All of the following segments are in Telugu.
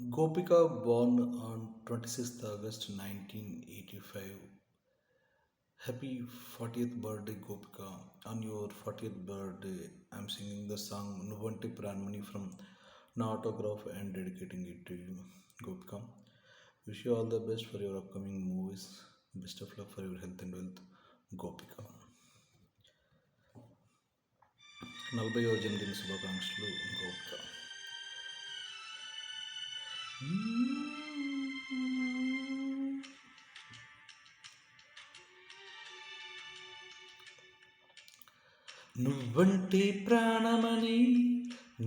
Gopika, born on 26th August 1985. Happy 40th birthday, Gopika. On your 40th birthday, I'm singing the song Nuvanti Pranmani from an autograph and dedicating it to you, Gopika. Wish you all the best for your upcoming movies. Best of luck for your health and wealth, Gopika. 40వ జన్మదిన శుభాకాంక్షలు, గోపిక. నువ్వంటే ప్రాణమని,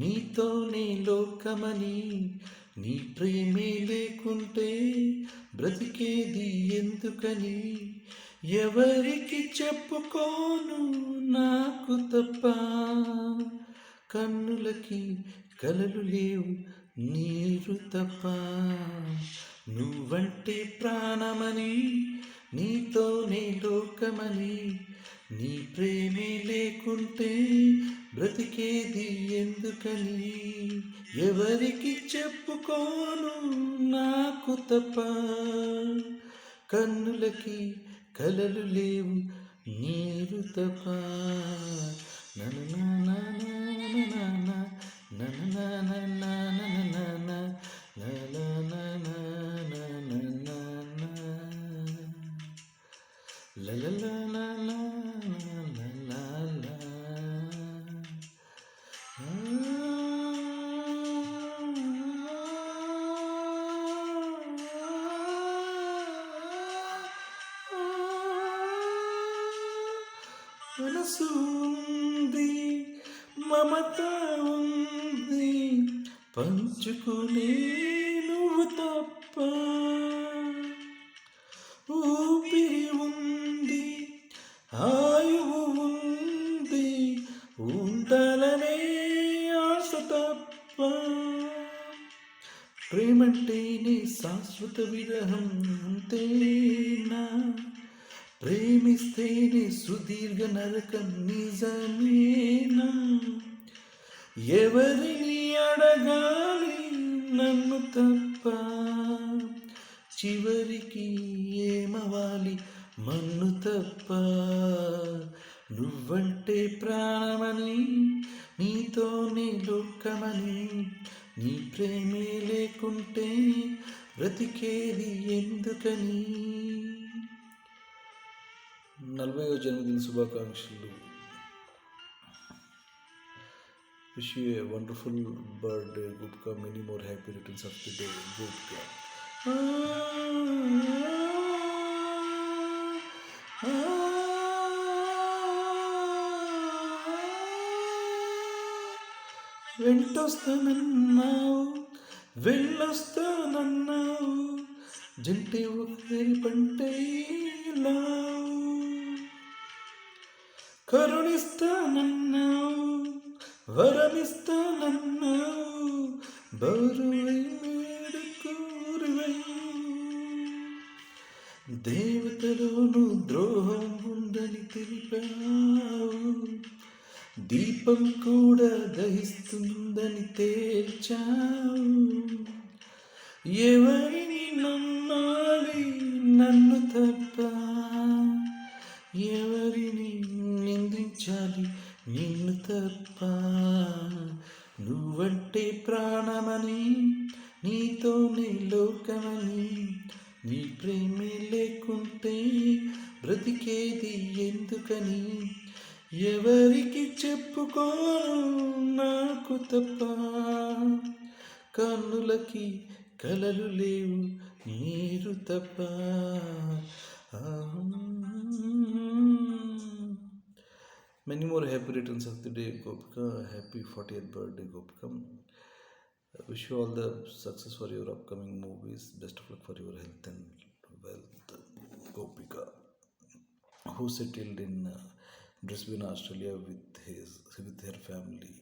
నీతోనే లోకమని, నీ ప్రేమే లేకుంటే బ్రతికేది ఎందుకని, ఎవరికి చెప్పుకోను నాకు తప్ప, కన్నులకి కలలు లేవు నీరు తప్ప. నువ్వంటే ప్రాణమని, నీతోనే లోకమని, నీ ప్రేమే లేకుంటే బ్రతికేది ఎందుకని, ఎవరికి చెప్పుకోను నాకు తప్ప, కన్నులకి కలలు లేవు నీరు తప్ప. మనసు ఉంది, మమత ఉంది, పంచుకునే నువ్వు తప్ప, ఊపిరి ఉంది, ఆయువు ఉంది, ఉండాలనే ఆశ తప్ప, ప్రేమంటేనే శాశ్వత విరహం అంతేనా, ప్రేమిస్తేనే సుదీర్ఘ నరకం నిజమేనా, ఎవరిని అడగాలి నన్ను తప్ప, చివరికి ఏమవాలి మన్ను తప్ప. నువ్వంటే ప్రాణమని, నీతోనే లోకమని, నీ ప్రేమే లేకుంటే బ్రతికేది ఎందుకని. 40వ జన్మదిన శుభాకాంక్షలు. Wish you a wonderful birthday, Gopika. Many more happy returns of the day, Gopika. వెంటొస్తానన్నావు, వెళ్ళొస్తానన్నావు, జంటే ఒకరి పంటే కరుణిస్తానన్నావు, వరమిస్తానన్నావు, బరువై మేడుకోరువై, దేవతలోను ద్రోహం ఉందని తెలిపావు, దీపం కూడా దహిస్తుందని తేల్చావు, ఎవరిని నమ్మాలి నన్ను తప్ప, ఎవరిని నిందించాలి నిన్ను తప్ప. నువ్వంటే ప్రాణమని, నీతోనే లోకమని, నీ ప్రేమే లేకుంటే బ్రతికేది ఎందుకని, ఎవరికి చెప్పుకోను నాకు తప్ప, కన్నులకి కలలు లేవు నీరు తప్ప. Many more happy returns of the day, Gopika. Happy 40th birthday, Gopika. Wish you all the success for your upcoming movies. Best of luck for your health and wealth, Gopika, who settled in Brisbane, Australia with her family.